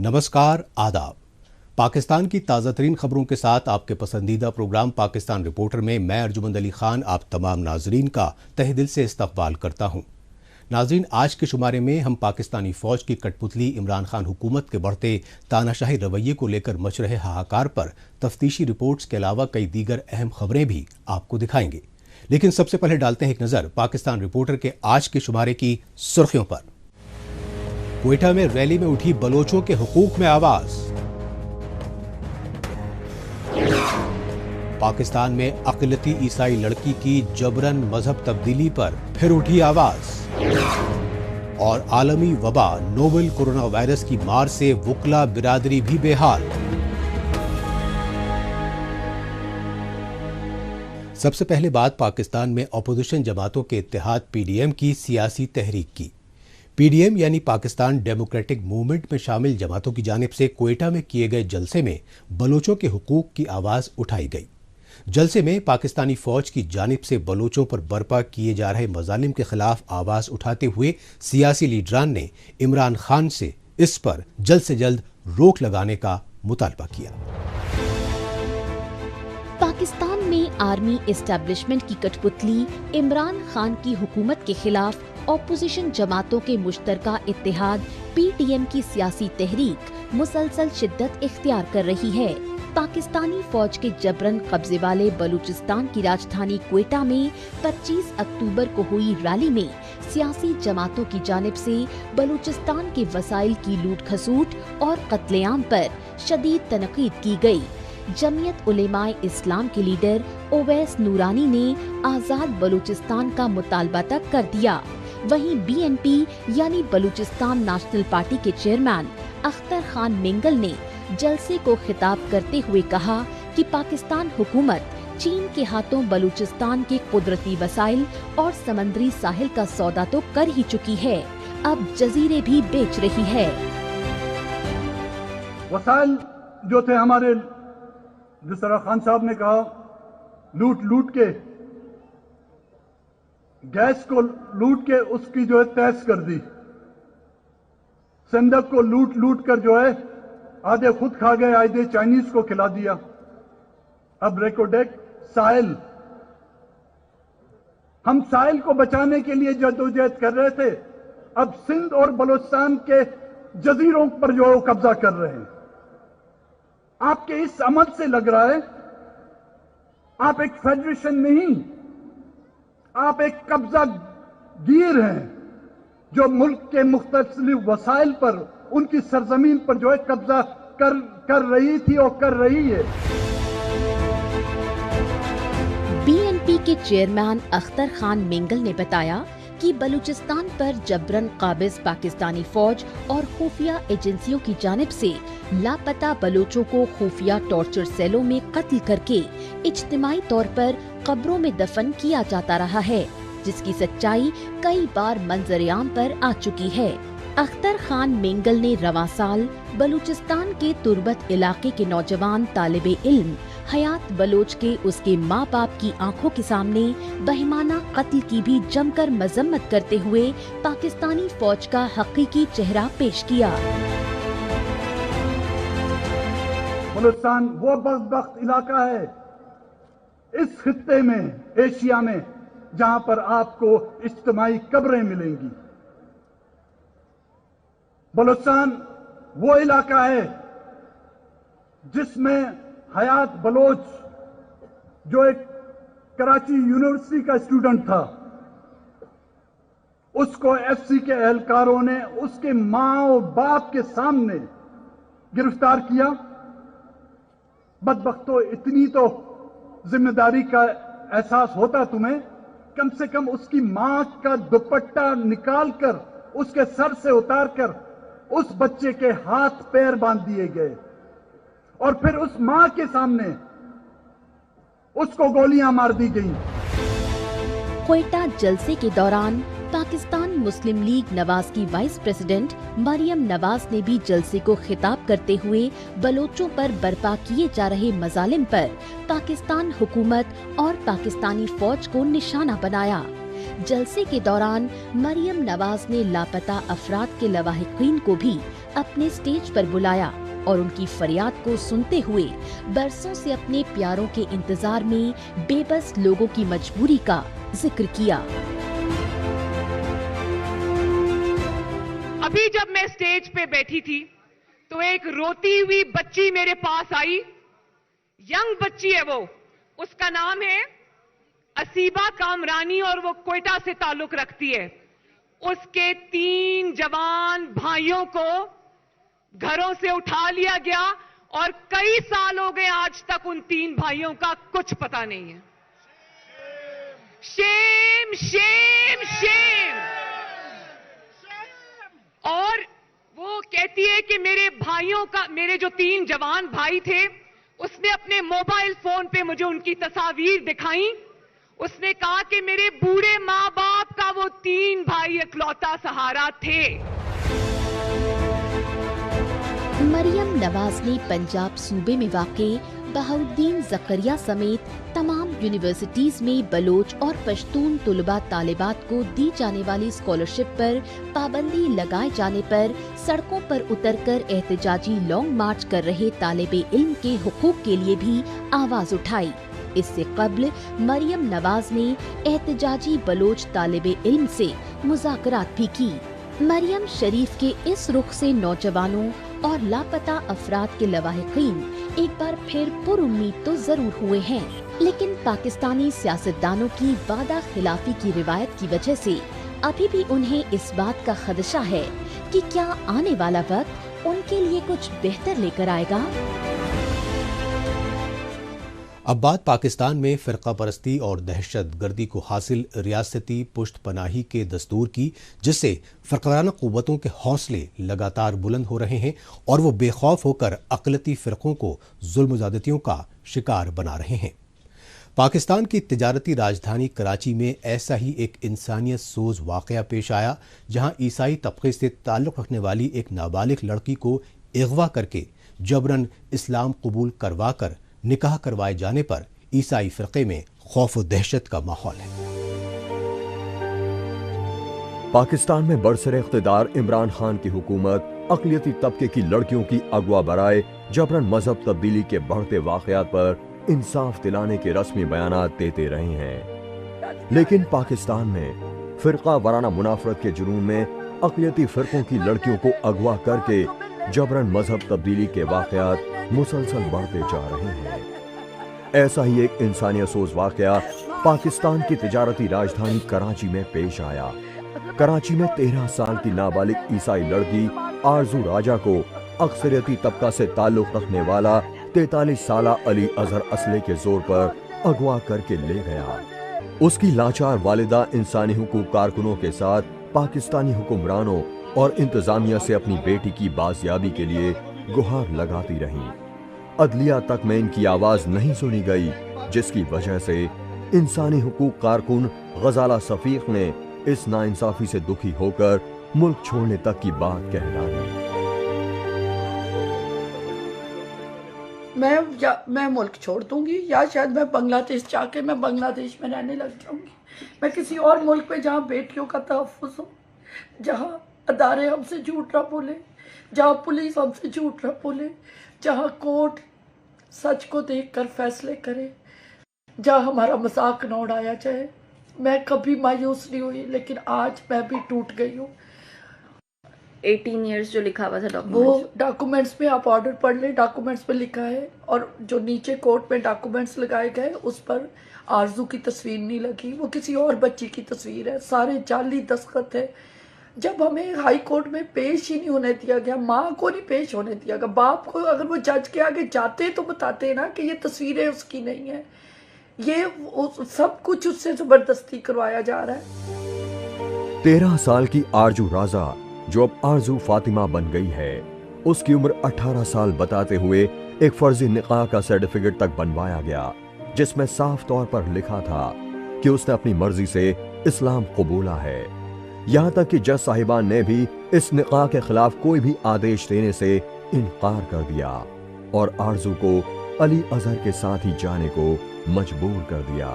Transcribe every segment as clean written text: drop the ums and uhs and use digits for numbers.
नमस्कार, आदाब। पाकिस्तान की ताज़ा तरीन खबरों के साथ आपके पसंदीदा प्रोग्राम पाकिस्तान रिपोर्टर में मैं अर्जुमंद अली खान आप तमाम नाजरीन का तहे दिल से इस्तकबाल करता हूँ। नाजरीन, आज के शुमारे में हम पाकिस्तानी फौज की कठपुतली इमरान खान हुकूमत के बढ़ते तानाशाही रवैये को लेकर मच रहे हाहाकार पर तफ्तीशी रिपोर्ट्स के अलावा कई दीगर अहम खबरें भी आपको दिखाएंगे। लेकिन सबसे पहले डालते हैं एक नज़र पाकिस्तान रिपोर्टर के आज के शुमारे की सुर्खियों पर। क्वेटा में रैली में उठी बलोचों के हुकूक में आवाज। पाकिस्तान में अक़लियती ईसाई लड़की की जबरन मजहब तब्दीली पर फिर उठी आवाज। और आलमी वबा नोवेल कोरोना वायरस की मार से वुकला बिरादरी भी बेहाल। सबसे पहले बात पाकिस्तान में अपोजिशन जमातों के इत्तेहाद पीडीएम की सियासी तहरीक की। पीडीएम यानी पाकिस्तान डेमोक्रेटिक मूवमेंट में शामिल जमातों की जानिब से क्वेटा में किए गए जलसे में बलोचों के हुकूक की आवाज उठाई गई। जलसे में पाकिस्तानी फौज की जानिब से बलोचों पर बर्पा किए जा रहे मजालिम के खिलाफ आवाज उठाते हुए सियासी लीडरान ने इमरान खान से इस पर जल्द से जल्द रोक लगाने का मुतालबा किया। पाकिस्तान में आर्मी एस्टेब्लिशमेंट की कठपुतली इमरान खान की हुकूमत के खिलाफ ऑपोजिशन जमातों के मुश्तरका इत्तेहाद पीटीएम की सियासी तहरीक मुसलसल शिद्दत इख्तियार कर रही है। पाकिस्तानी फौज के जबरन कब्जे वाले बलूचिस्तान की राजधानी क्वेटा में 25 अक्टूबर को हुई रैली में सियासी जमातों की जानिब से बलूचिस्तान के वसाइल की लूट खसूट और कत्लेआम पर शदीद तनकीद की गई। जमीयत उलेमाए इस्लाम के लीडर ओवैस नूरानी ने आजाद बलूचिस्तान का मुतालबा तक कर दिया। वहीं बीएनपी यानी बलूचिस्तान नेशनल पार्टी के चेयरमैन अख्तर खान मेंगल ने जलसे को खिताब करते हुए कहा कि पाकिस्तान हुकूमत चीन के हाथों बलूचिस्तान के कुदरती वसाइल और समंदरी साहिल का सौदा तो कर ही चुकी है, अब जजीरे भी बेच रही है। वसाइल जो थे हमारे, जिस तरह खान साहब ने कहा, लूट लूट के गैस को लूट के उसकी जो है तहस कर दी। संदक को लूट लूट कर जो है आधे खुद खा गए, आधे चाइनीज को खिला दिया। अब रेकोडेक साहिल, हम साहिल को बचाने के लिए जद्दोजहद कर रहे थे, अब सिंध और बलूचिस्तान के जजीरों पर जो है कब्जा कर रहे हैं। आपके इस अमल से लग रहा है आप एक फेडरेशन नहीं, आप एक कब्जा गिर हैं जो मुल्क के मुख्तलिफ वसाइल पर, उनकी सरजमीन पर जो है कब्जा कर रही थी और कर रही है। बीएनपी के चेयरमैन अख्तर खान मेंगल ने बताया कि बलूचिस्तान पर जबरन काबिज पाकिस्तानी फौज और खुफिया एजेंसियों की जानिब से लापता बलोचों को खुफिया टॉर्चर सेलों में कत्ल करके इज्तिमाई तौर पर कब्रों में दफन किया जाता रहा है, जिसकी सच्चाई कई बार मंजर-ए-आम पर आ चुकी है। अख्तर खान मेंगल ने रवां साल बलूचिस्तान के तुर्बत इलाके के नौजवान तालिबे इल्म हयात बलोच के उसके माँ बाप की आंखों के सामने बहिमाना कत्ल की भी जमकर मजम्मत करते हुए पाकिस्तानी फौज का हकीकी चेहरा पेश किया। बलूचिस्तान वो बदबख्त इलाका है इस खित्ते में, एशिया में, जहां पर आपको इज्तिमाई कब्रें मिलेंगी। बलूचिस्तान वो इलाका है जिसमें हयात बलोच, जो एक कराची यूनिवर्सिटी का स्टूडेंट था, उसको एफसी के एहलकारों ने उसके मां और बाप के सामने गिरफ्तार किया। बदबख्तो, इतनी तो जिम्मेदारी का एहसास होता तुम्हें, कम से कम उसकी मां का दुपट्टा निकालकर उसके सर से उतारकर उस बच्चे के हाथ पैर बांध दिए गए और फिर उस मां के सामने उसको गोलियां मार दी गईं। क्वेटा जलसे के दौरान पाकिस्तान मुस्लिम लीग नवाज की वाइस प्रेसिडेंट मरियम नवाज ने भी जलसे को खिताब करते हुए बलोचों पर बर्पा किए जा रहे मजालिम पर पाकिस्तान हुकूमत और पाकिस्तानी फौज को निशाना बनाया। जलसे के दौरान मरियम नवाज ने लापता अफराद के लवाहिकीन को भी अपने स्टेज पर बुलाया और उनकी फरियाद को सुनते हुए बरसों से अपने प्यारों के इंतजार में बेबस लोगों की मजबूरी का जिक्र किया। अभी जब मैं स्टेज पे बैठी थी तो एक रोती हुई बच्ची मेरे पास आई। यंग बच्ची है वो, उसका नाम है असीबा कामरानी और वो क्वेटा से ताल्लुक रखती है। उसके 3 जवान भाइयों को घरों से उठा लिया गया और कई साल हो गए आज तक उन 3 भाइयों का कुछ पता नहीं है। Shem Shem Shem. और वो कहती है कि मेरे भाइयों का, मेरे जो 3 जवान भाई थे, उसने अपने मोबाइल फोन पे मुझे उनकी तस्वीर दिखाई। उसने कहा कि मेरे बूढ़े माँ बाप का वो 3 भाई इकलौता सहारा थे। मरियम नवाज ने पंजाब सूबे में वाक़े बहाउद्दीन ज़करिया समेत तमाम यूनिवर्सिटीज में बलोच और पश्तून तुलबा तालिबात को दी जाने वाली स्कॉलरशिप पर पाबंदी लगाए जाने पर सड़कों पर उतरकर एहतजाजी लॉन्ग मार्च कर रहे तालिबे इल्म के हुकूक के लिए भी आवाज उठाई। इससे कब्ल मरियम नवाज ने एहतजाजी बलोच तालिबे इल्म से मुज़ाकरात भी की। मरियम शरीफ के इस रुख से नौजवानों और लापता अफराद के लवाहिकीन एक बार फिर पुरुम्मीद तो जरूर हुए हैं, लेकिन पाकिस्तानी सियासतदानों की वादा खिलाफी की रिवायत की वजह से अभी भी उन्हें इस बात का खदशा है कि क्या आने वाला वक्त उनके लिए कुछ बेहतर लेकर आएगा। अब बात पाकिस्तान में फ़िरका परस्ती और दहशत गर्दी को हासिल रियासती पुश्त पनाही के दस्तूर की, जिससे फ़िरकाना क़ुव्वतों के हौसले लगातार बुलंद हो रहे हैं और वो बेखौफ होकर अक़लती फ़िरक़ों को जुल्म ज़्यादतियों का शिकार बना रहे हैं। पाकिस्तान की तिजारती राजधानी कराची में ऐसा ही एक इंसानियत सोज वाक़या पेश आया, जहां ईसाई तबके से ताल्लुक़ रखने वाली एक नाबालिग लड़की को अगवा करके जबरन इस्लाम कबूल करवा कर निकाह करवाए जाने पर ईसाई फ़िरक़े में खौफ और दहशत का माहौल है। पाकिस्तान में बरसर इख्तिदार इमरान खान की हुकूमत अक़लियती तबके की लड़कियों की अगवा बराए जबरन मजहब तब्दीली के बढ़ते वाक़यात पर इंसाफ दिलाने के रस्मी बयानात देते रहे हैं, लेकिन पाकिस्तान में फ़िरका वाराना मुनाफरत के जुनून में अक़लियती फ़िरक़ों की लड़कियों को अगवा करके जबरन मजहब तब्दीली के वाक़यात मुसलसल बढ़ते जा रहे हैं। ऐसा ही एक इंसानियत सोज वाक़या पाकिस्तान की तिजारती राजधानी कराची में पेश आया। कराची में 13 साल की नाबालिग ईसाई लड़की आरजू राजा को अक्सरियती तबका से ताल्लुक़ रखने वाला 43 साला अली अजहर असले के जोर पर अगवा करके ले गया। उसकी लाचार वालिदा इंसानी हुकूक कारकुनों के साथ पाकिस्तानी हुक्मरानों और इंतजामिया से अपनी बेटी की बाजियाबी के लिए गुहार लगाती रहीं। अदलिया तक में इनकी आवाज नहीं सुनी गई, जिसकी वजह से इंसानी हुकूक कारकुन गजाला सफीक ने इस नाइंसाफी से दुखी होकर मुल्क छोड़ने तक की बात कह डाली। मैं मुल्क छोड़ दूंगी या शायद मैं बांग्लादेश जाके मैं बांग्लादेश में रहने लग जाऊंगी। मैं किसी और मुल्क में जहाँ बेटियों का तहफ़्फ़ुज़ हो, जहाँ अदारे हमसे झूठ ना बोले, जहाँ पुलिस हमसे झूठ ना बोले, जहाँ कोर्ट सच को देखकर फैसले करे, जहाँ हमारा मजाक न उड़ाया जाए। मैं कभी मायूस नहीं हुई, लेकिन आज मैं भी टूट गई हूँ। 18 इयर्स जो लिखा हुआ था डॉक्यूमेंट्स, वो डॉक्यूमेंट्स में आप ऑर्डर पढ़ लें, डॉक्यूमेंट्स में लिखा है, और जो नीचे कोर्ट में डॉक्यूमेंट्स लगाए गए उस पर आरजू की तस्वीर नहीं लगी, वो किसी और बच्ची की तस्वीर है। सारे जाली दस्तखत है। जब हमें हाई कोर्ट में पेश ही नहीं होने दिया गया, माँ को नहीं पेश होने दिया गया, बाप को अगर वो जज के आगे जाते तो बताते ना कि ये तस्वीरें उसकी नहीं है। ये सब कुछ उससे जबरदस्ती करवाया जा रहा है। 13 साल की आरजू राजा, जो अब आरजू फातिमा बन गई है, उसकी उम्र 18 साल बताते हुए एक फर्जी निकाह का सर्टिफिकेट तक बनवाया गया, जिसमें साफ तौर पर लिखा था कि उसने अपनी मर्जी से इस्लाम कबूला है। यहाँ तक कि जज साहिबान ने भी इस निकाह के खिलाफ कोई भी आदेश देने से इनकार कर दिया और आरजू को अली अजहर के साथ ही जाने को मजबूर कर दिया।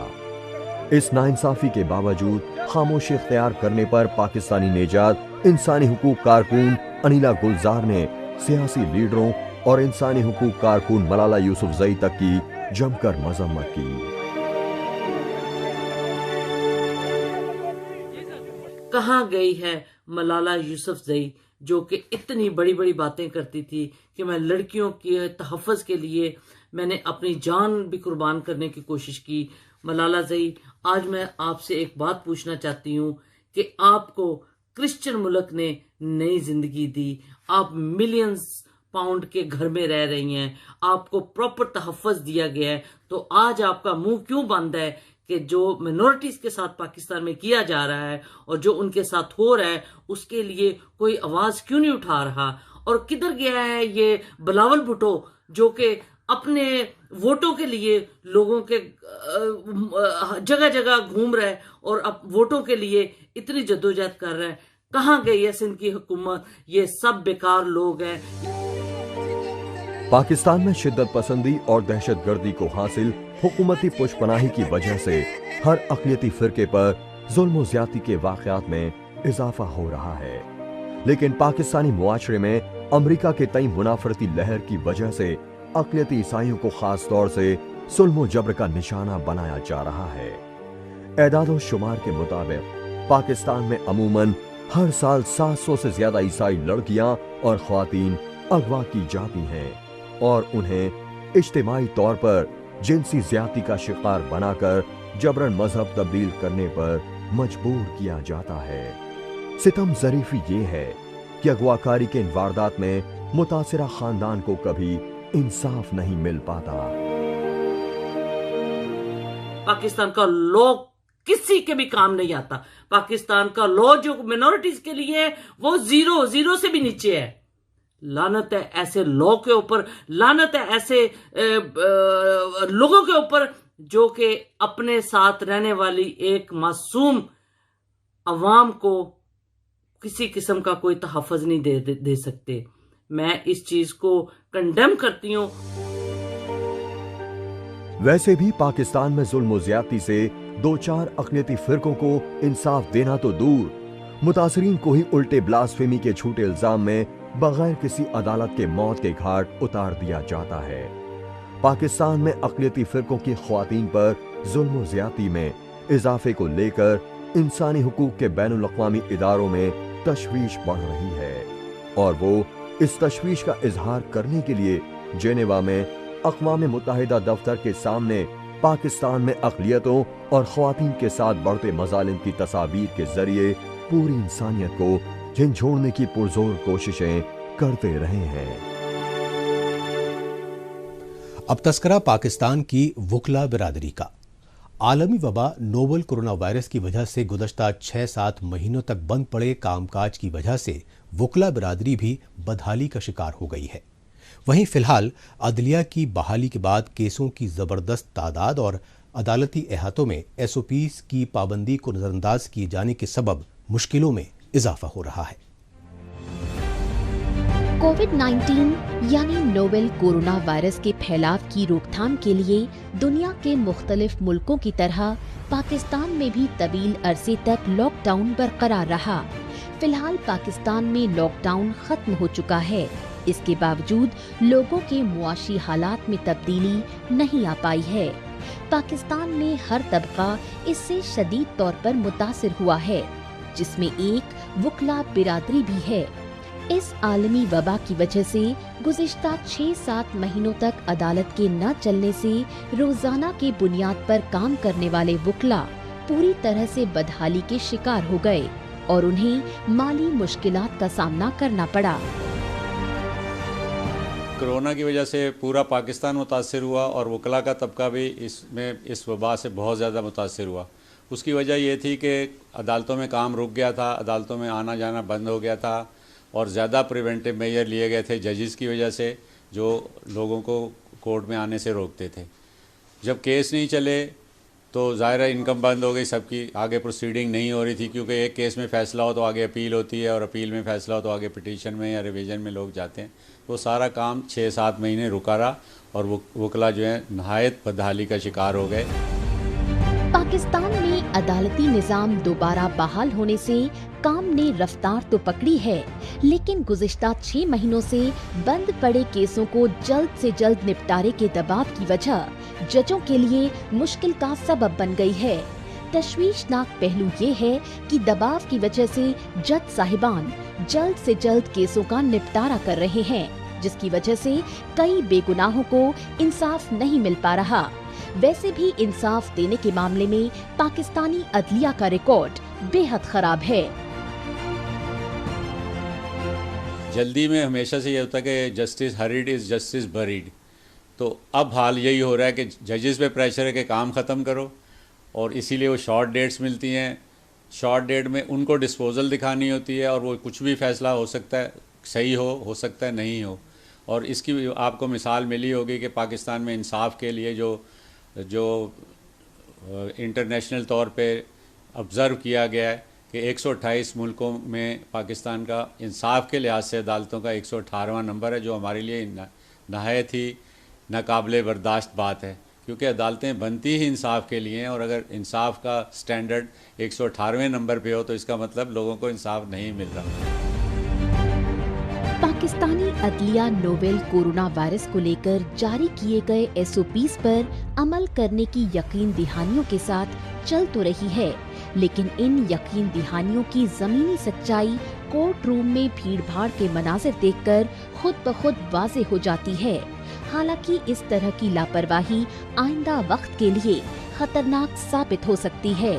इस नाइंसाफी के बावजूद खामोशी इख्तियार करने पर पाकिस्तानी नेजात इंसानी हुकूक कारकुन अनिला गुलजार ने सियासी लीडरों और इंसानी हुकूक कारकुन मलाला यूसुफजई तक की जमकर मजम्मत की। कहाँ गई है मलाला यूसुफजई, जो कि इतनी बड़ी बड़ी बातें करती थी कि मैं लड़कियों के तहफ़्फ़ुज़ के लिए मैंने अपनी जान भी कुर्बान करने की कोशिश की। मलाला जई, आज मैं आपसे एक बात पूछना चाहती हूँ कि आपको क्रिश्चियन मुल्क ने नई जिंदगी दी, आप मिलियंस पाउंड के घर में रह रही हैं, आपको प्रॉपर तहफ़्फ़ुज़ दिया गया है, तो आज आपका मुंह क्यों बंद है कि जो मिनॉरिटीज के साथ पाकिस्तान में किया जा रहा है और जो उनके साथ हो रहा है उसके लिए कोई आवाज क्यों नहीं उठा रहा? और किधर गया है ये बिलावल भुट्टो जो कि अपने वोटों के लिए लोगों के जगह जगह घूम रहा है और अब वोटों के लिए इतनी जद्दोजहद कर रहा है? कहाँ गई है सिंध की हुकूमत? ये सब बेकार लोग हैं। पाकिस्तान में शिद्दत पसंदी और दहशतगर्दी को हासिल हुकूमती पुष्पनाही की वजह से हर अक़लियती फिरके पर जुल्म ज़्यादती के वाक़यात में इजाफा हो रहा है, लेकिन पाकिस्तानी मुआशरे में अमरीका के तई मुनाफरती लहर की वजह से अक़लियती ईसाइयों को खास तौर से जुल्म जबर का निशाना बनाया जा रहा है। एदाद शुमार के मुताबिक पाकिस्तान में अमूमन हर साल 700 से ज्यादा ईसाई लड़कियां और ख्वातीन अगवा की जाती हैं और उन्हें इज्तिमाई तौर पर जिनसी ज्यादती का शिकार बनाकर जबरन मजहब तब्दील करने पर मजबूर किया जाता है। सितम ज़रीफ़ी ये है कि अगवाकारी के इन वारदात में मुतासिरा खानदान को कभी इंसाफ नहीं मिल पाता। पाकिस्तान का लॉ किसी के भी काम नहीं आता। पाकिस्तान का लॉ जो मिनॉरिटीज के लिए है वो जीरो से भी नीचे है। लानत है ऐसे लॉ के ऊपर, लानत है ऐसे लोगों के ऊपर जो कि अपने साथ रहने वाली एक मासूम अवाम को किसी किस्म का कोई तहफ़्फ़ुज़ नहीं दे सकते। मैं इस चीज को कंडेम करती हूँ। वैसे भी पाकिस्तान में जुल्म ज़्यादती से दो चार अक़लियती फिरकों को इंसाफ देना तो दूर, मुतासरीन को ही उल्टे ब्लास्फेमी के झूठे इल्जाम में बगैर किसी अदालत के मौत के घाट उतार दिया जाता है। पाकिस्तान में अक़लियती फिरकों की ख्वातीन पर जुल्म ज़्यादती में इजाफे को लेकर इंसानी हुकूक के बैनुल अक़वामी इदारों में तशवीश बढ़ रही है और वो इस तशवीश का इजहार करने के लिए जेनेवा में अक़वाम मुत्तहिदा दफ्तर के सामने पाकिस्तान में अक़लियतों और ख्वातीन के साथ बढ़ते मज़ालिम की तस्वीर के जरिए पूरी इंसानियत को झंझोड़ने की पुरजोर कोशिशें करते रहे हैं। अब तस्करा पाकिस्तान की वुकला बिरादरी का। आलमी वबा नोवल कोरोना वायरस की वजह से गुज़श्ता 6-7 महीनों तक बंद पड़े कामकाज की वजह से वुकला बिरादरी भी बदहाली का शिकार हो गई है। वहीं फिलहाल अदलिया की बहाली के बाद केसों की जबरदस्त तादाद और अदालती अहातों में SOPs की पाबंदी को नजरअंदाज किए जाने के सबब मुश्किलों में इजाफा हो रहा है। कोविड-19 यानी नोवेल कोरोना वायरस के फैलाव की रोकथाम के लिए दुनिया के मुख्तलिफ मुल्कों की तरह पाकिस्तान में भी तवील अरसे तक लॉकडाउन बरकरार रहा। फिलहाल पाकिस्तान में लॉकडाउन खत्म हो चुका है। इसके बावजूद लोगों के मुआशी हालात में तब्दीली नहीं आ पाई है। पाकिस्तान में हर तबका इससे शदीद तौर पर मुतासिर हुआ है, जिसमें एक वुकला बिरादरी भी है। इस आलमी वबा की वजह से गुज़िश्ता 6-7 महीनों तक अदालत के न चलने से रोजाना के बुनियाद पर काम करने वाले वुकला पूरी तरह से बदहाली के शिकार हो गए और उन्हें माली मुश्किलात का सामना करना पड़ा। कोरोना की वजह से पूरा पाकिस्तान मुतासिर हुआ और वकला का तबका भी इस वबा से बहुत ज़्यादा मुतासिर हुआ। उसकी वजह ये थी कि अदालतों में काम रुक गया था, अदालतों में आना जाना बंद हो गया था और ज़्यादा प्रिवेंटिव मेजर लिए गए थे जजेस की वजह से, जो लोगों को कोर्ट में आने से रोकते थे। जब केस नहीं चले तो ज़ाहिर है इनकम बंद हो गई, सबकी आगे प्रोसीडिंग नहीं हो रही थी, क्योंकि एक केस में फ़ैसला हो तो आगे अपील होती है और अपील में फ़ैसला हो तो आगे पिटीशन में या रिवीजन में लोग जाते हैं। वो सारा काम 6-7 महीने रुका रहा और वो वकला जो है नहायत बदहाली का शिकार हो गए। पाकिस्तान में अदालती निजाम दोबारा बहाल होने से काम ने रफ्तार तो पकड़ी है, लेकिन गुज़िश्ता 6 महीनों से बंद पड़े केसों को जल्द से जल्द निपटारे के दबाव की वजह जजों के लिए मुश्किल का सबब बन गई है। तशवीशनाक पहलू ये है कि दबाव की वजह से जज साहिबान जल्द से जल्द केसों का निपटारा कर रहे हैं, जिसकी वजह से कई बेगुनाहों को इंसाफ नहीं मिल पा रहा। वैसे भी इंसाफ देने के मामले में पाकिस्तानी अदलिया का रिकॉर्ड बेहद खराब है। जल्दी में हमेशा से ये होता है कि justice hurried is justice buried. तो अब हाल यही हो रहा है कि जजेस पे प्रेशर है कि काम ख़त्म करो, और इसीलिए वो शॉर्ट डेट्स मिलती हैं। शॉर्ट डेट में उनको डिस्पोजल दिखानी होती है और वो कुछ भी फैसला हो सकता है, सही हो सकता है नहीं हो। और इसकी आपको मिसाल मिली होगी कि पाकिस्तान में इंसाफ के लिए जो इंटरनेशनल तौर पे ऑब्ज़र्व किया गया है कि 128 मुल्कों में पाकिस्तान का इंसाफ के लिहाज से अदालतों का 118वां नंबर है, जो हमारे लिए नहायत ही नाकाबिले बर्दाश्त बात है, क्योंकि अदालतें बनती ही इंसाफ के लिए हैं। और अगर इंसाफ का स्टैंडर्ड 118वें नंबर पे हो तो इसका मतलब लोगों को इंसाफ नहीं मिल रहा। पाकिस्तानी अदलिया नोवेल कोरोना वायरस को लेकर जारी किए गए SOPs पर अमल करने की यकीन दहानियों के साथ चल तो रही है, लेकिन इन यकीन दहानियों की जमीनी सच्चाई कोर्ट रूम में भीड़ भाड़ के मनाजिर देखकर खुद ब खुद वाज़ेह हो जाती है। हालांकि इस तरह की लापरवाही आइंदा वक्त के लिए खतरनाक साबित हो सकती है।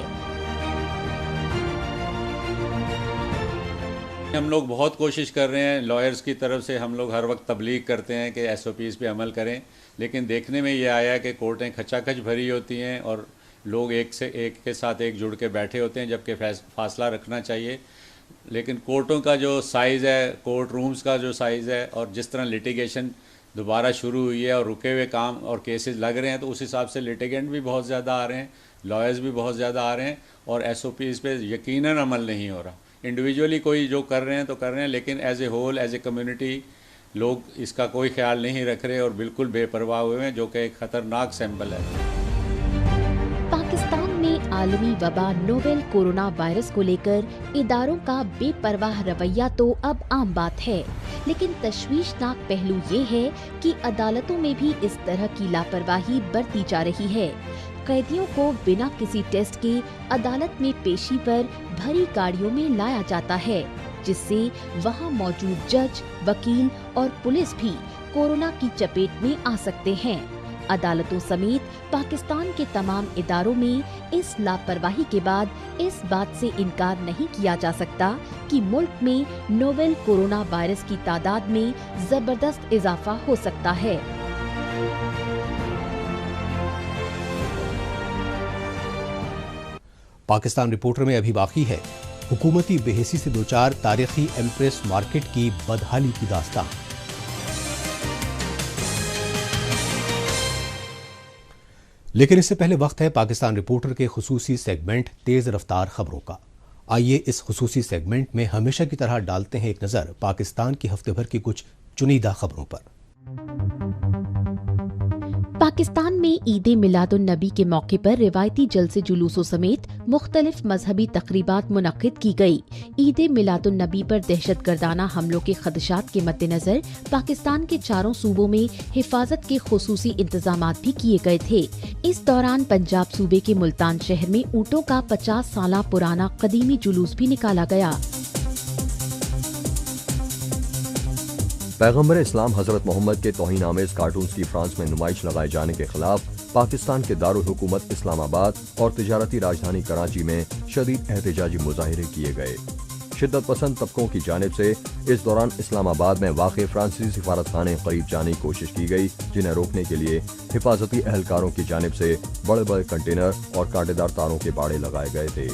हम लोग बहुत कोशिश कर रहे हैं, लॉयर्स की तरफ से हम लोग हर वक्त तबलीग करते हैं कि SOPs पे अमल करें, लेकिन देखने में ये आया कि कोर्टें खचाखच भरी होती हैं और लोग एक से एक के साथ एक जुड़ के बैठे होते हैं, जबकि फासला रखना चाहिए। लेकिन कोर्टों का जो साइज़ है, कोर्ट रूम्स का जो साइज़ है, और जिस तरह लिटिगेशन दोबारा शुरू हुई है और रुके हुए काम और केसेस लग रहे हैं, तो उस हिसाब से लिटिगेंट भी बहुत ज़्यादा आ रहे हैं, लॉयर्स भी बहुत ज़्यादा आ रहे हैं, और SOPs पे यकीनन अमल नहीं हो रहा। इंडिविजुअली कोई जो कर रहे हैं तो कर रहे हैं, लेकिन as a whole, as a community लोग इसका कोई ख्याल नहीं रख रहे और बिल्कुल बेपरवाह हुए हैं, जो कि एक ख़तरनाक सैंपल है। पाकिस्तान में आलमी वबा नोवेल कोरोना वायरस को लेकर इदारों का बेपरवाह रवैया तो अब आम बात है, लेकिन तशवीशनाक पहलू ये है कि अदालतों में भी इस तरह की लापरवाही बरती जा रही है। कैदियों को बिना किसी टेस्ट के अदालत में पेशी पर भरी गाड़ियों में लाया जाता है, जिससे वहां मौजूद जज, वकील और पुलिस भी कोरोना की चपेट में आ सकते हैं। अदालतों समेत पाकिस्तान के तमाम इदारों में इस लापरवाही के बाद इस बात से इनकार नहीं किया जा सकता कि मुल्क में नोवेल कोरोना वायरस की तादाद में जबरदस्त इजाफा हो सकता है। पाकिस्तान रिपोर्टर में अभी बाकी है हुकूमती बेहिसी से दो चार तारीखी एम्प्रेस मार्केट की बदहाली की दास्तान। लेकिन इससे पहले वक्त है पाकिस्तान रिपोर्टर के खुसूसी सेगमेंट तेज रफ्तार खबरों का। आइए इस खुसूसी सेगमेंट में हमेशा की तरह डालते हैं एक नजर पाकिस्तान की हफ्ते भर की कुछ चुनिंदा खबरों पर। पाकिस्तान में ईद मिलादुन नबी के मौके पर रिवायती जलसे जुलूसों समेत मुख्तलिफ मजहबी तकरीबात मुनक्किद की गई। ईद मिलादुन नबी पर दहशतगर्दाना हमलों के खदशात के मद्देनजर पाकिस्तान के चारों सूबों में हिफाजत के खुसूसी इंतजामात भी किए गए थे। इस दौरान पंजाब सूबे के मुल्तान शहर में ऊँटों का 50 साल पुराना कदीमी जुलूस भी निकाला गया। पैगम्बर इस्लाम हजरत मोहम्मद के तौहीन आमेज कार्टून्स की फ्रांस में नुमाइश लगाए जाने के खिलाफ पाकिस्तान के दारुल हुकूमत इस्लामाबाद और तिजारती राजधानी कराची में शदीद एहतजाजी मुजाहिरे किए गए। शिद्दत पसंद तबकों की जानिब से इस दौरान इस्लामाबाद में वाक़ फ्रांसीसी सिफारतखाने करीब जाने की कोशिश की गई, जिन्हें रोकने के लिए हिफाजती एहलकारों की जानिब से बड़े बड़े कंटेनर और कांटेदार तारों के बाड़े लगाए गए थे।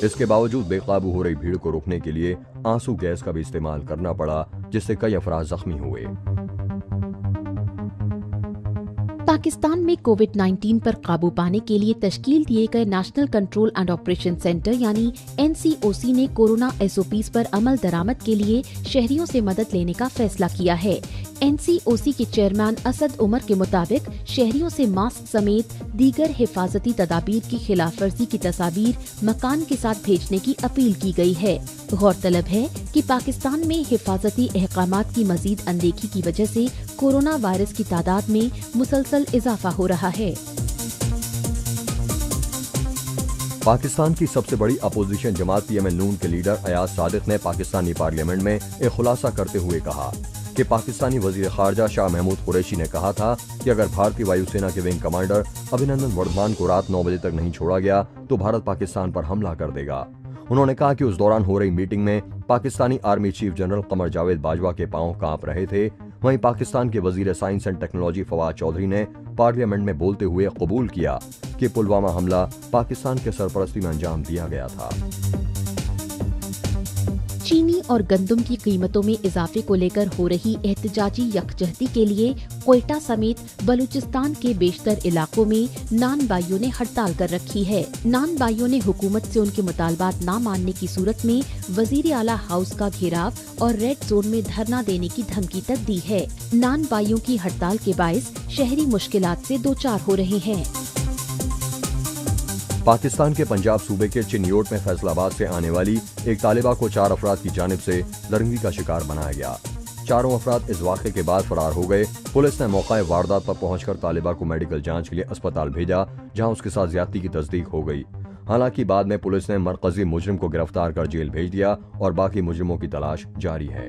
इसके बावजूद बेकाबू हो रही भीड़ को रोकने के लिए आंसू गैस का भी इस्तेमाल करना पड़ा, जिससे कई अफराद जख्मी हुए। पाकिस्तान में कोविड-19 पर काबू पाने के लिए तश्कील दिए गए national control and operation centre यानी NCOC ने कोरोना SOPs पर अमल दरामद के लिए शहरियों से मदद लेने का फैसला किया है। NCOC के चेयरमैन असद उमर के मुताबिक शहरियों से मास्क समेत दीगर हिफाजती तदाबीर की खिलाफ वर्जी की तस्वीर मकान के साथ भेजने की अपील की गई है। गौरतलब है कि पाकिस्तान में हिफाजती अहकामात की मजीद अनदेखी की वजह से कोरोना वायरस की तादाद में मुसलसल इजाफा हो रहा है। पाकिस्तान की सबसे बड़ी अपोजिशन जमात PML नून के लीडर अयाज सादिक ने पाकिस्तानी पार्लियामेंट में एक खुलासा करते हुए कहा कि पाकिस्तानी वजीर खारजा शाह महमूद कुरैशी ने कहा था कि अगर भारतीय वायुसेना के विंग कमांडर अभिनंदन वर्धमान को रात 9 बजे तक नहीं छोड़ा गया तो भारत पाकिस्तान पर हमला कर देगा। उन्होंने कहा कि उस दौरान हो रही मीटिंग में Pakistani army chief general Qamar Javed Bajwa के पांव कांप रहे थे। वहीं पाकिस्तान के वजीर science and technology Fawad Chaudhry ने पार्लियामेंट में बोलते हुए कबूल किया कि पुलवामा हमला पाकिस्तान के सरपरस्ती में अंजाम दिया गया था। चीनी और गंदम की कीमतों में इजाफे को लेकर हो रही एहतजाजी यकजहती के लिए क्वेटा समेत बलूचिस्तान के बेशतर इलाकों में नान बाइयों ने हड़ताल कर रखी है। नान बाइयों ने हुकूमत से उनके मुतालबात न मानने की सूरत में वजीर आला हाउस का घेराव और रेड जोन में धरना देने की धमकी तक दी है। नान बाइयों की हड़ताल के बाइस शहरी मुश्किलात से दो चार हो रहे हैं। पाकिस्तान के पंजाब सूबे के चिन्योट में फैसलाबाद से आने वाली एक तालिबा को 4 अफराद की जानिब से दरिंदगी का शिकार बनाया गया। चारों अफराद इस वाक़े के बाद फरार हो गए। पुलिस ने मौका वारदात पर पहुंचकर तालिबा को मेडिकल जांच के लिए अस्पताल भेजा, जहां उसके साथ ज्यादती की तस्दीक हो गई। हालांकि बाद में पुलिस ने मरकजी मुजरिम को गिरफ्तार कर जेल भेज दिया और बाकी मुजरिमों की तलाश जारी है।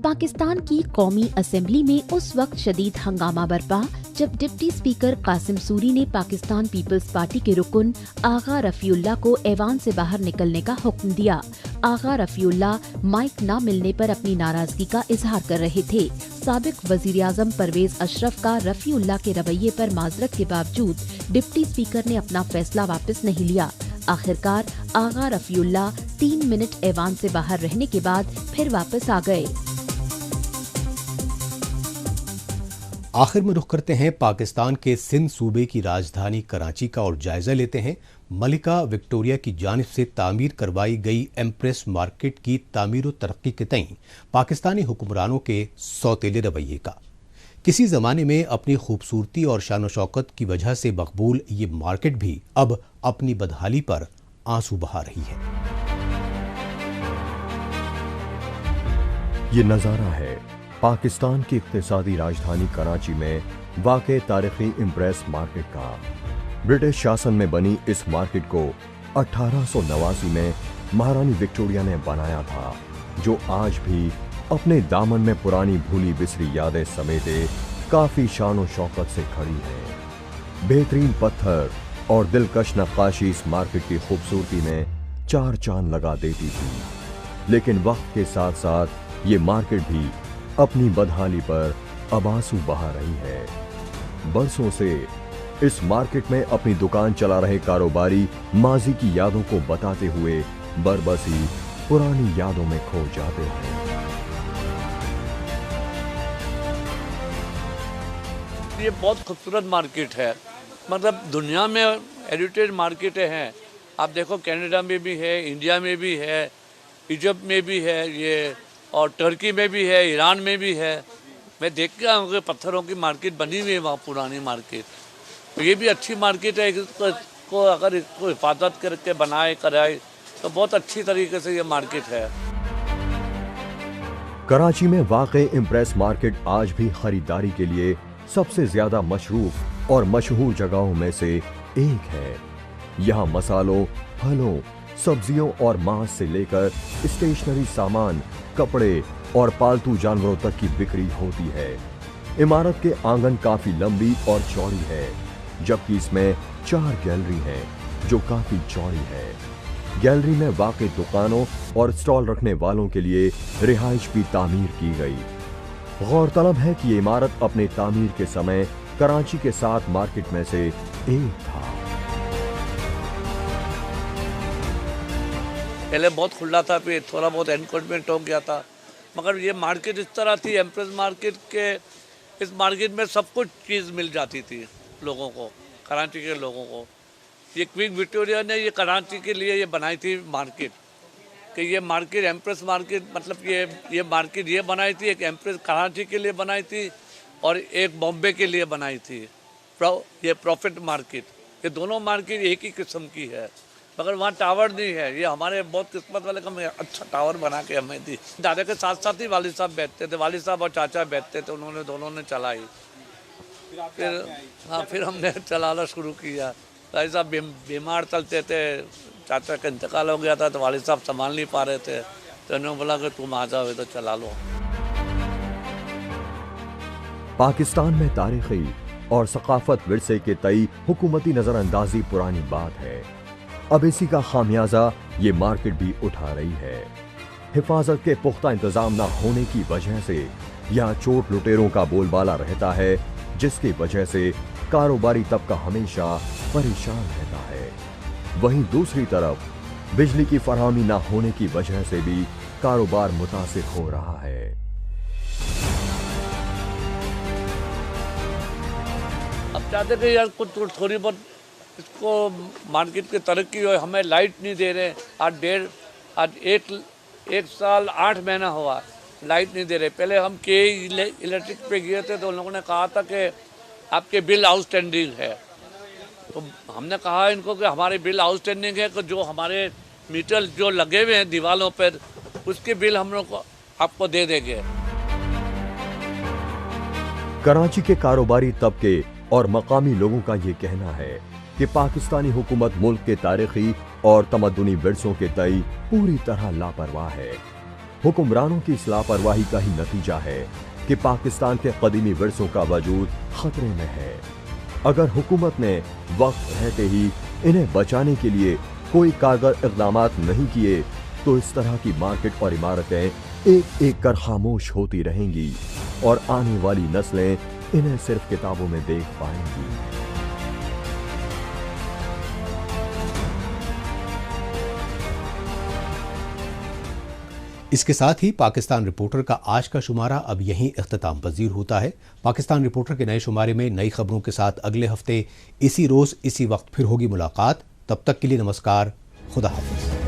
पाकिस्तान की कौमी असेंबली में उस वक्त शदीद हंगामा बरपा जब डिप्टी स्पीकर कासिम सूरी ने पाकिस्तान पीपल्स पार्टी के रुकन आगा रफीउल्लाह को ऐवान से बाहर निकलने का हुक्म दिया। आगा रफीउल्लाह माइक न मिलने पर अपनी नाराजगी का इजहार कर रहे थे। साबिक वजीर-ए-आज़म परवेज अशरफ का रफीउल्लाह के रवैये पर माजरत के बावजूद डिप्टी स्पीकर ने अपना फैसला वापस नहीं लिया। आखिरकार आगा रफीउल्लाह 3 मिनट ऐवान से बाहर रहने के बाद फिर वापस आ गए। आखिर में रुख करते हैं पाकिस्तान के सिंध सूबे की राजधानी कराची का और जायजा लेते हैं मलिका विक्टोरिया की जानिब से तामीर करवाई गई एम्प्रेस मार्केट की तामीर और तरक्की के तईं पाकिस्तानी हुक्मरानों के सौतेले रवैये का। किसी जमाने में अपनी खूबसूरती और शान शौकत की वजह से मकबूल ये मार्केट भी अब अपनी बदहाली पर आंसू बहा रही है। ये नजारा है पाकिस्तान की इक्तिसादी राजधानी कराची में वाक़े तारीखी इम्प्रेस मार्केट का। ब्रिटिश शासन में बनी इस मार्केट को 1889 में महारानी विक्टोरिया ने बनाया था, जो आज भी अपने दामन में पुरानी भूली बिसरी यादें समेटे काफी शान शौकत से खड़ी है। बेहतरीन पत्थर और दिलकश नक्काशी इस मार्केट की खूबसूरती में 4 चांद लगा देती थी, लेकिन वक्त के साथ साथ ये मार्केट भी अपनी बदहाली पर अब आंसू बहा रही है। बरसों से इस मार्केट में अपनी दुकान चला रहे कारोबारी माजी की यादों को बताते हुए बरबसी पुरानी यादों में खो जाते हैं। ये बहुत खूबसूरत मार्केट है, मतलब दुनिया में हेरिटेज मार्केटें हैं। आप देखो कनाडा में भी है, इंडिया में भी है, इजिप्ट में भी है ये, और टर्की में भी है, ईरान में भी है। मैं देख के आऊँगा पत्थरों की मार्केट बनी हुई है वहाँ, पुरानी मार्केट। तो ये भी अच्छी मार्केट है, इसको अगर इसको हिफाजत करके बनाए कराए तो बहुत अच्छी तरीके से ये मार्केट है। कराची में वाक़े इम्प्रेस मार्केट आज भी खरीदारी के लिए सबसे ज्यादा मशरूफ और मशहूर जगहों में से एक है। यहाँ मसालों, फलों, सब्जियों और मांस से लेकर स्टेशनरी सामान, कपड़े और पालतू जानवरों तक की बिक्री होती है। इमारत के आंगन काफी लंबी और चौड़ी है, जबकि इसमें 4 गैलरी हैं, जो काफी चौड़ी है। गैलरी में वाक़े दुकानों और स्टॉल रखने वालों के लिए रिहाइश भी तामीर की गई। गौरतलब है कि ये इमारत अपने तामीर के समय कराची के 7 मार्केट में से एक था। पहले बहुत खुला था, फिर थोड़ा बहुत एनक्रोचमेंट हो गया था, मगर ये मार्केट इस तरह थी एम्प्रेस मार्केट के, इस मार्केट में सब कुछ चीज़ मिल जाती थी लोगों को, कराची के लोगों को। ये क्वीन विक्टोरिया ने ये कराची के लिए ये बनाई थी मार्केट, कि ये मार्केट एम्प्रेस मार्केट, मतलब ये मार्केट ये बनाई थी, एक एम्प्रेस कराची के लिए बनाई थी और एक बॉम्बे के लिए बनाई थी। ये प्रॉफिट मार्केट, ये दोनों मार्केट एक ही किस्म की है, मगर वहाँ टावर नहीं है। ये हमारे बहुत किस्मत वाले का अच्छा टावर बना के हमें दी। दादा के साथ साथ ही वालिद साहब बैठते थे, वालिद साहब और चाचा बैठते थे, उन्होंने दोनों ने चलाई। फिर हमने चलाना शुरू किया। भाई साहब बीमार चलते थे, चाचा का इंतकाल हो गया था तो वालिद साहब संभाल नहीं पा रहे थे, तो उन्होंने बोला कि तुम आ जाओ तो चला लो। पाकिस्तान में तारीखी और सकाफत विरसे के तई हुकूमती नजरअंदाजी पुरानी बात है। अब इसी का खामियाजा ये मार्केट भी उठा रही है। हिफाजत के पुख्ता इंतजाम न होने की वजह से यहाँ चोट लुटेरों का बोलबाला रहता है, जिसकी वजह से कारोबारी तबका हमेशा परेशान रहता है। वहीं दूसरी तरफ बिजली की फराहमी न होने की वजह से भी कारोबार मुतासिर हो रहा है। अब चाहते थे यार कुछ थोड़ी बहुत इसको मार्केट की तरक्की हो, हमें लाइट नहीं दे रहे। आज एक साल 8 महीना हुआ लाइट नहीं दे रहे। पहले हम के इलेक्ट्रिक पे गए थे तो उन लोगों ने कहा था कि आपके बिल आउटस्टैंडिंग है, तो हमने कहा इनको कि हमारे बिल आउटस्टैंडिंग है, तो जो हमारे मीटर जो लगे हुए हैं दीवारों पर उसके बिल हम लोग को आपको दे देंगे। कराची के कारोबारी तबके और मकामी लोगों का ये कहना है कि पाकिस्तानी हुकूमत मुल्क के तारीखी और तमद्दुनी विरसों के तई पूरी तरह लापरवाह है। हुक्मरानों की इस लापरवाही का ही नतीजा है कि पाकिस्तान के कदीमी विरसों का वजूद खतरे में है। अगर हुकूमत ने वक्त रहते ही इन्हें बचाने के लिए कोई कारगर इक़दामात नहीं किए तो इस तरह की मार्केट और इमारतें एक एक कर खामोश होती रहेंगी और आने वाली नस्लें इन्हें सिर्फ किताबों में देख पाएंगी। इसके साथ ही पाकिस्तान रिपोर्टर का आज का शुमारा अब यहीं इख्तिताम पजीर होता है। पाकिस्तान रिपोर्टर के नए शुमारे में नई खबरों के साथ अगले हफ्ते इसी रोज इसी वक्त फिर होगी मुलाकात। तब तक के लिए नमस्कार, खुदा हाफिज।